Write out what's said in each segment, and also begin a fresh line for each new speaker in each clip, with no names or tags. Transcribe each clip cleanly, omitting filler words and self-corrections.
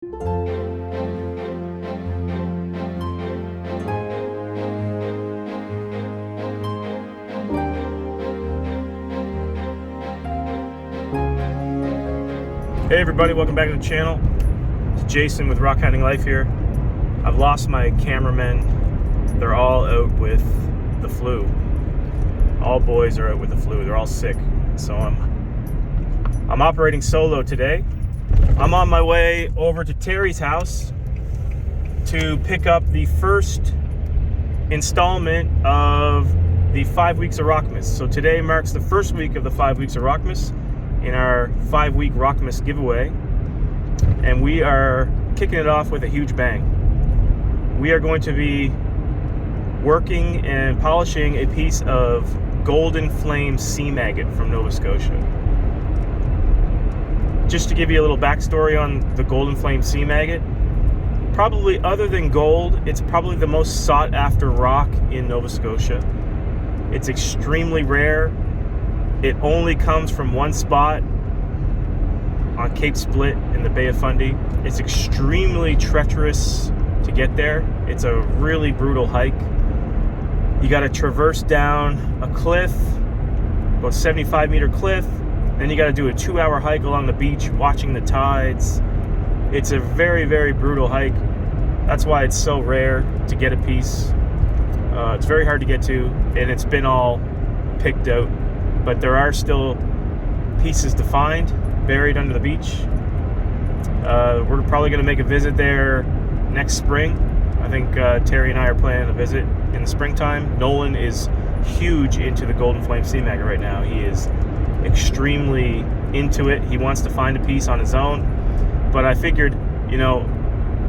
Hey everybody, welcome back to the channel. It's Jason with Rockhounding Life here. I've lost my cameramen. They're all out with the flu. All boys are out with the flu. They're all sick. So I'm operating solo today. I'm on my way over to Terry's house to pick up the first installment of the 5 weeks of Rockmas. So today marks the first week of the 5 weeks of Rockmas in our 5-week Rockmas giveaway, and we are kicking it off with a huge bang. We are going to be working and polishing a piece of Golden Flame Seam Agate from Nova Scotia. Just to give you a little backstory on the Golden Flame Seam Agate, probably other than gold, it's probably the most sought after rock in Nova Scotia. It's extremely rare. It only comes from one spot on Cape Split in the Bay of Fundy. It's extremely treacherous to get there. It's a really brutal hike. You got to traverse down a cliff, about 75-meter cliff. Then you got to do a 2-hour hike along the beach, watching the tides. It's a very, very brutal hike. That's why it's so rare to get a piece. It's very hard to get to, and it's been all picked out. But there are still pieces to find buried under the beach. We're probably going to make a visit there next spring. I think Terry and I are planning a visit in the springtime. Nolan is huge into the Golden Flame Seam Agate right now. He is extremely into it. He wants to find a piece on his own. But I figured, you know,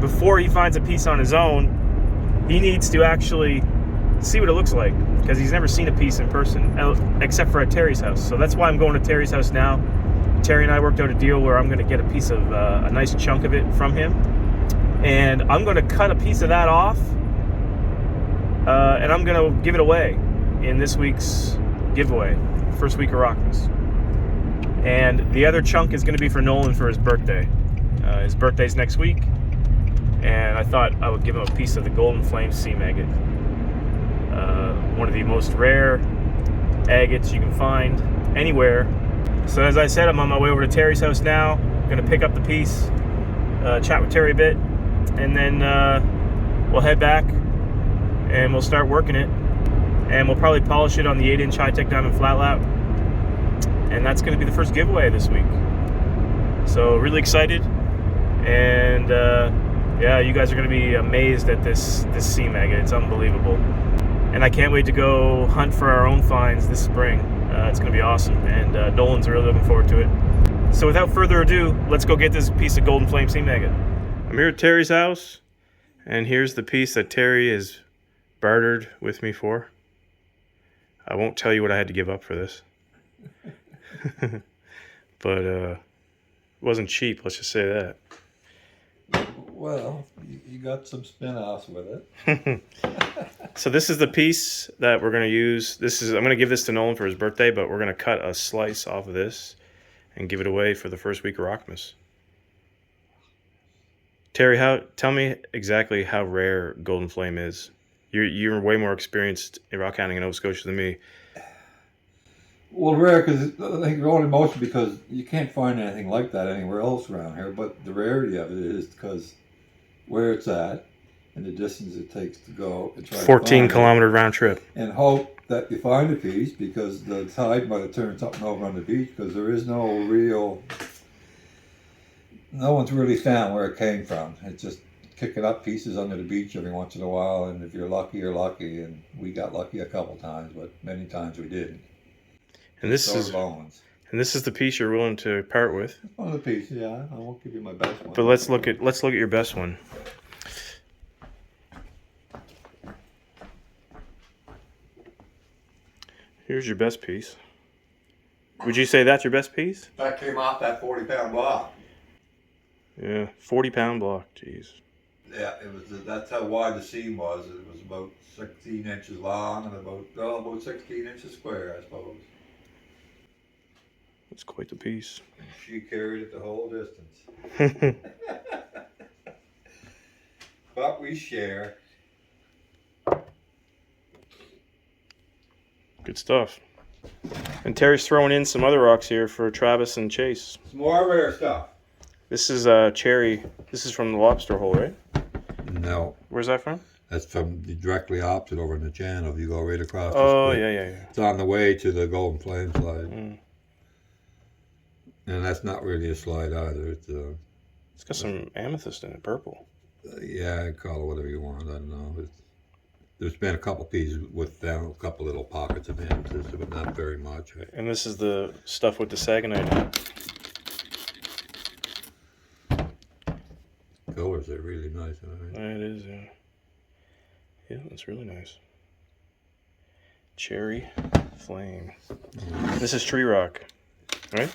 before he finds a piece on his own, he needs to actually see what it looks like, because he's never seen a piece in person except for at Terry's house. So that's why I'm going to Terry's house now. Terry and I worked out a deal where I'm going to get a piece of a nice chunk of it from him, and I'm going to cut a piece of that off, and I'm going to give it away in this week's giveaway, first week of Rockmas. And the other chunk is going to be for Nolan for his birthday. His birthday's next week, and I thought I would give him a piece of the Golden Flame Seam Agate. One of the most rare agates you can find anywhere. So as I said, I'm on my way over to Terry's house now. I'm going to pick up the piece, chat with Terry a bit, and then we'll head back and we'll start working it. And we'll probably polish it on the 8-inch high-tech diamond flat lap. And that's going to be the first giveaway this week. So really excited. And yeah, you guys are going to be amazed at this seam agate. It's unbelievable. And I can't wait to go hunt for our own finds this spring. It's going to be awesome, and Nolan's really looking forward to it. So without further ado, let's go get this piece of Golden Flame Seam Agate. I'm here at Terry's house, and here's the piece that Terry has bartered with me for. I won't tell you what I had to give up for this. But it wasn't cheap, let's just say that.
Well, you got some spin-offs with it.
So this is the piece that we're going to use. I'm going to give this to Nolan for his birthday, but we're going to cut a slice off of this and give it away for the first week of Rockmas. Terry, tell me exactly how rare Golden Flame is. You're way more experienced in rock hounding in Nova Scotia than me.
Well, rare because I think only mostly because you can't find anything like that anywhere else around here. But the rarity of it is because where it's at and the distance it takes to go and try
14-kilometer round trip.
And hope that you find a piece, because the tide might have turned something over on the beach, because there is no one's really found where it came from. It's just kicking up pieces under the beach every once in a while, and if you're lucky, you're lucky. And we got lucky a couple times, but many times we didn't.
And this is the piece you're willing to part with.
One of the pieces, yeah. I won't give you my best one.
But let's look at your best one. Here's your best piece. Would you say that's your best piece?
That came off that 40-pound block.
Yeah, 40-pound block. Jeez.
Yeah, it was. That's how wide the seam was. It was about 16 inches long and about 16 inches square, I suppose.
That's quite the piece.
And she carried it the whole distance. but we share.
Good stuff. And Terry's throwing in some other rocks here for Travis and Chase.
Some more rare stuff.
This is cherry. This is from the lobster hole, right?
No.
Where's that from?
That's from directly opposite over in the channel. If you go right across.
Oh,
the
yeah.
It's on the way to the Golden Flame slide.
Mm.
And that's not really a slide either.
It's got some amethyst in it, purple.
Yeah, call it whatever you want. I don't know. There's been a couple pieces with down a couple little pockets of amethyst, but not very much.
And this is the stuff with the sagonite.
Colors are really nice. Right?
It is, yeah. Yeah, that's really nice. Cherry flame. This is tree rock, right?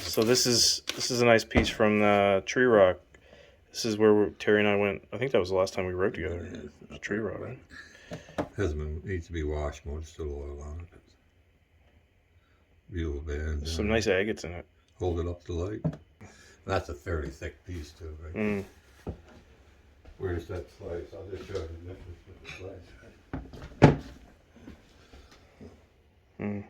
So this is a nice piece from the tree rock. This is where Terry and I went. I think that was the last time we rode together. It was tree rock, right?
Needs to be washed more. There's still oil on it. Beautiful bands.
Some nice agates in it.
Hold it up to light. That's a fairly thick piece too, right?
Mm.
Where's that slice? I'll just show you the difference with the slice.
Mm.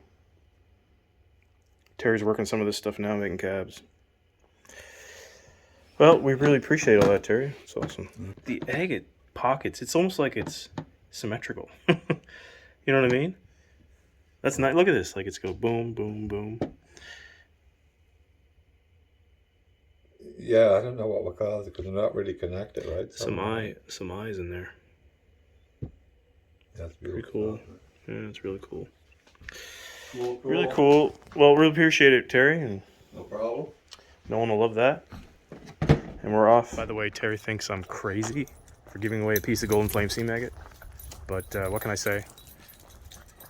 Terry's working some of this stuff now, making cabs. Well, we really appreciate all that, Terry. It's awesome. The agate pockets, it's almost like it's symmetrical. You know what I mean? That's nice. Look at this. Like it's go boom, boom, boom.
Yeah, I don't know what we'll call it because they're not really connected, right?
Some eyes in there.
That's
Pretty
beautiful.
cool. Yeah, it's really cool.
Cool.
Really cool. Well, really appreciate it, Terry. And
No problem.
no one will love that. And we're off. By the way, Terry thinks I'm crazy for giving away a piece of Golden Flame Seam Agate. But what can I say?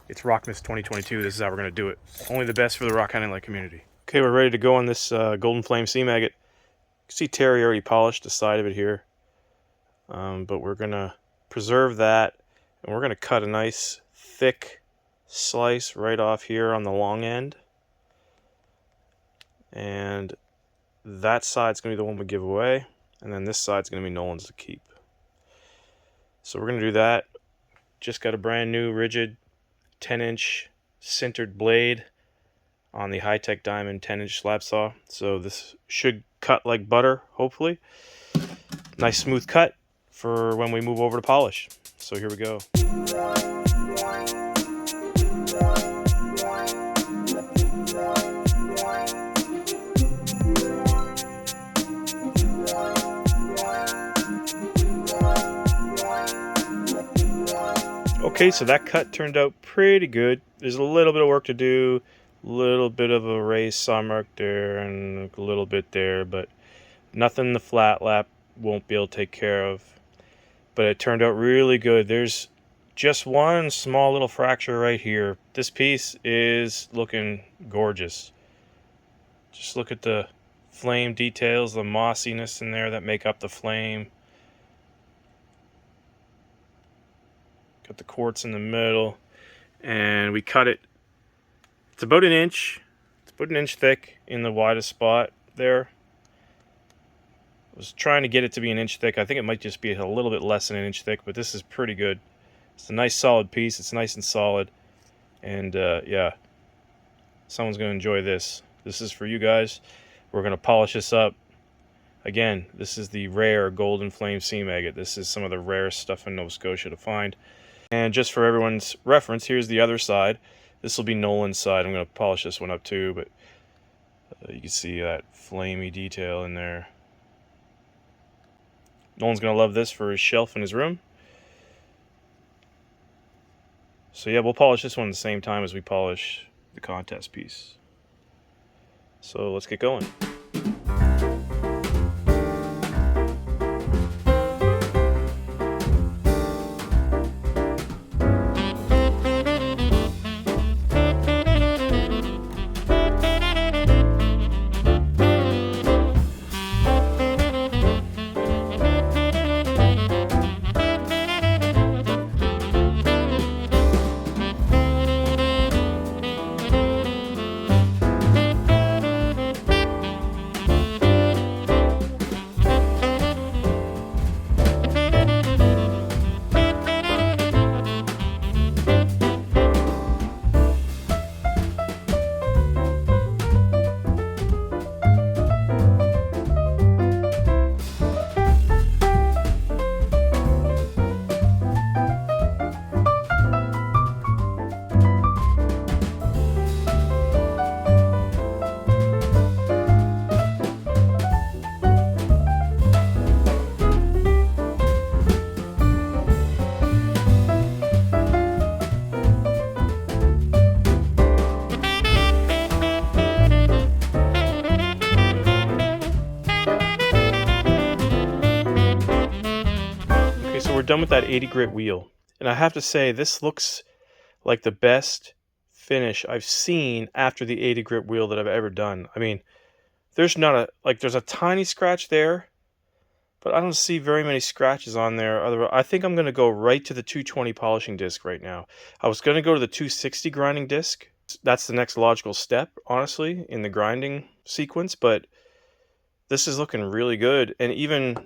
It's Rockmas 2022. This is how we're going to do it. Only the best for the rock hounding community. Okay, we're ready to go on this Golden Flame Seam Agate. You can see Terry already polished the side of it here. But we're going to preserve that. And we're going to cut a nice thick slice right off here on the long end. And that side's going to be the one we give away. And then this side's going to be Nolan's to keep. So we're going to do that. Just got a brand new rigid 10-inch sintered blade on the High-Tech Diamond 10-inch slab saw. So this should cut like butter, hopefully. Nice smooth cut for when we move over to polish. So here we go. Okay, so that cut turned out pretty good. There's a little bit of work to do, a little bit of a raised saw mark there and a little bit there, but nothing the flat lap won't be able to take care of. But it turned out really good. There's just one small little fracture right here. This piece is looking gorgeous. Just look at the flame details, the mossiness in there that make up the flame. Got the quartz in the middle, and we cut it. It's about an inch. It's about an inch thick in the widest spot there. I was trying to get it to be an inch thick. I think it might just be a little bit less than an inch thick, but this is pretty good. It's a nice solid piece. It's nice and solid, and yeah, someone's gonna enjoy this. This is for you guys. We're gonna polish this up. Again, this is the rare Golden Flame Seam Agate. This is some of the rarest stuff in Nova Scotia to find. And just for everyone's reference, here's the other side. This will be Nolan's side. I'm going to polish this one up too, but you can see that flamey detail in there. Nolan's going to love this for his shelf in his room. So yeah, we'll polish this one at the same time as we polish the contest piece. So let's get going. we're done with that 80 grit wheel. And I have to say, this looks like the best finish I've seen after the 80 grit wheel that I've ever done. I mean, there's not a, like, there's a tiny scratch there, but I don't see very many scratches on there. Otherwise, I think I'm going to go right to the 220 polishing disc right now. I was going to go to the 260 grinding disc. That's the next logical step, honestly, in the grinding sequence, but this is looking really good. And even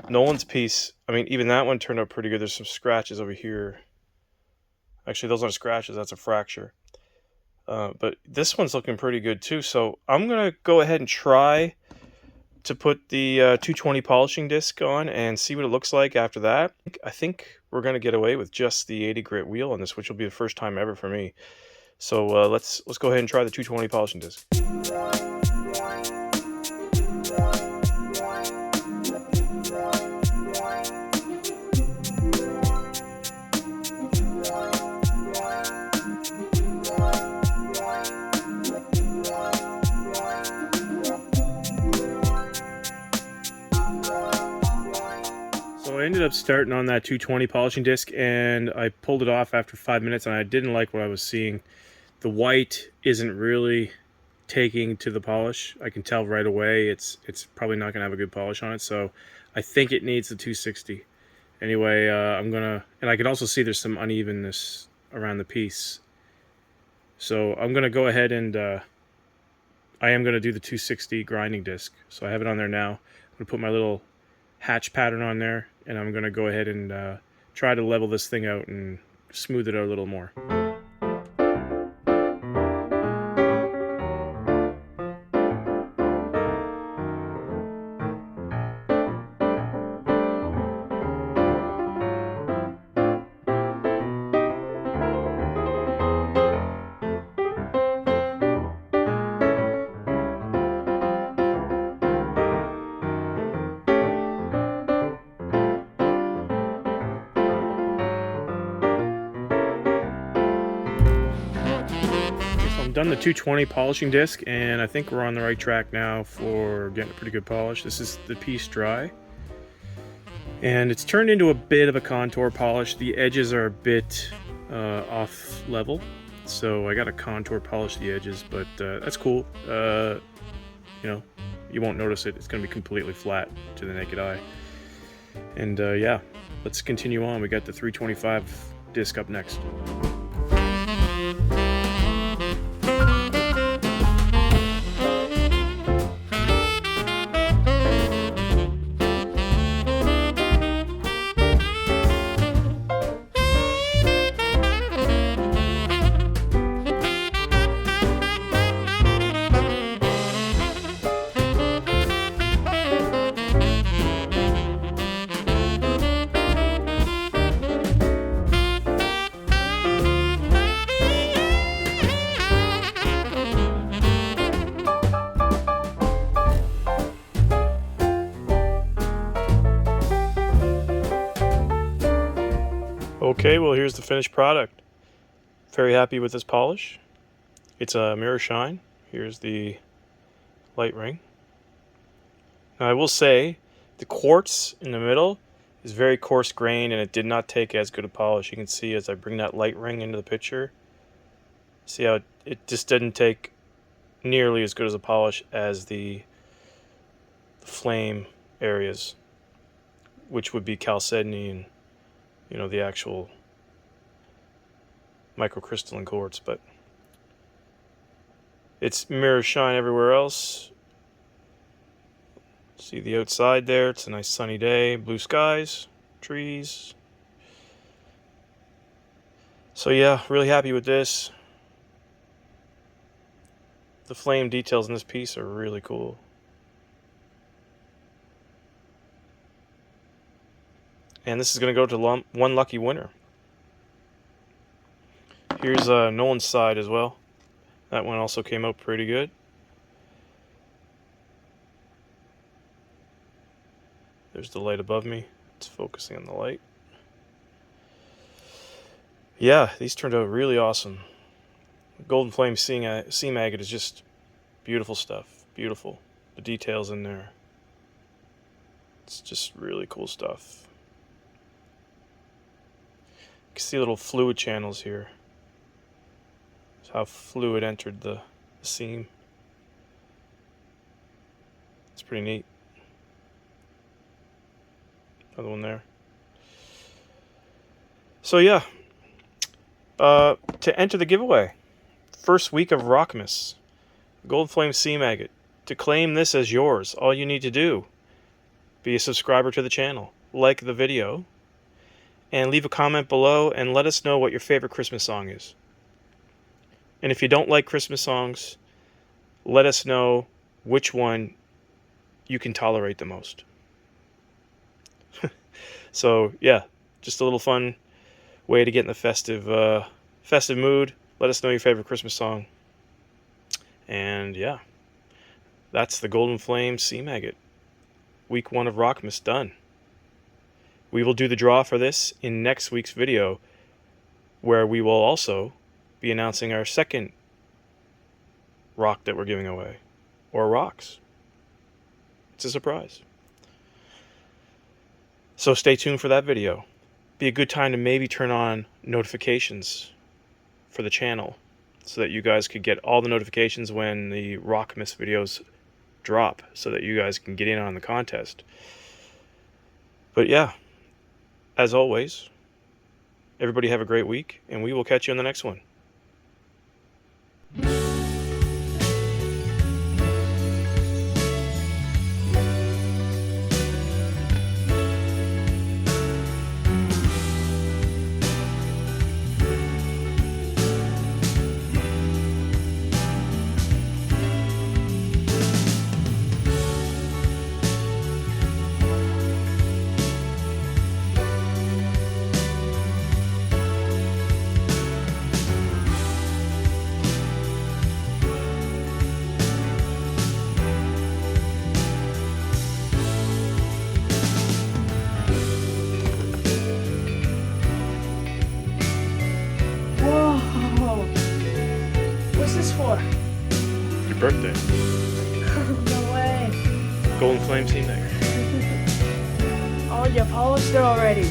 Nolan's piece, I mean, even that one turned out pretty good. There's some scratches over here. Actually, those aren't scratches, that's a fracture. But this one's looking pretty good too. So I'm going to go ahead and try to put the 220 polishing disc on and see what it looks like after that. I think we're going to get away with just the 80 grit wheel on this, which will be the first time ever for me. So let's go ahead and try the 220 polishing disc. So I ended up starting on that 220 polishing disc, and I pulled it off after 5 minutes, and I didn't like what I was seeing. The white isn't really taking to the polish. I can tell right away it's probably not going to have a good polish on it, so I think it needs the 260. Anyway, I'm going to, and I can also see there's some unevenness around the piece. So I'm going to go ahead and I am going to do the 260 grinding disc. So I have it on there now. I'm going to put my little hatch pattern on there, and I'm going to go ahead and try to level this thing out and smooth it out a little more. Done the 220 polishing disc, and I think we're on the right track now for getting a pretty good polish. This is the piece dry, and it's turned into a bit of a contour polish. The edges are a bit off level, so I got to contour polish the edges, but that's cool. You know, you won't notice it. It's going to be completely flat to the naked eye. And yeah, let's continue on. We got the 325 disc up next. Okay, well, here's the finished product. Very happy with this polish. It's a mirror shine. Here's the light ring. Now I will say the quartz in the middle is very coarse grained, and it did not take as good a polish. You can see as I bring that light ring into the picture, see how it just didn't take nearly as good as a polish as the flame areas, which would be chalcedony and, you know, the actual microcrystalline quartz. But it's mirror shine everywhere else. See the outside there, it's a nice sunny day, blue skies, trees. So yeah, really happy with this. The flame details in this piece are really cool. And this is going to go to one lucky winner. Here's Nolan's side as well. That one also came out pretty good. There's the light above me. It's focusing on the light. Yeah, these turned out really awesome. Golden Flame Seam Agate is just beautiful stuff. Beautiful. The details in there. It's just really cool stuff. can see little fluid channels here. That's how fluid entered the seam. It's pretty neat. Another one there. So yeah, to enter the giveaway, first week of Rockmas, Golden Flame Seam Agate. To claim this as yours, all you need to do, be a subscriber to the channel, like the video, and leave a comment below and let us know what your favorite Christmas song is. And if you don't like Christmas songs, let us know which one you can tolerate the most. So yeah, just a little fun way to get in the festive mood. Let us know your favorite Christmas song. And yeah, that's the Golden Flame Seam Agate. Week 1 of Rockmas done. We will do the draw for this in next week's video, where we will also be announcing our second rock that we're giving away, or rocks. It's a surprise. So stay tuned for that video. Be a good time to maybe turn on notifications for the channel so that you guys could get all the notifications when the Rockmas videos drop, so that you guys can get in on the contest. But yeah, as always, everybody have a great week, and we will catch you on the next one.
For?
Your birthday.
No way.
Golden Flame Seam Agate.
Oh, you polished it already.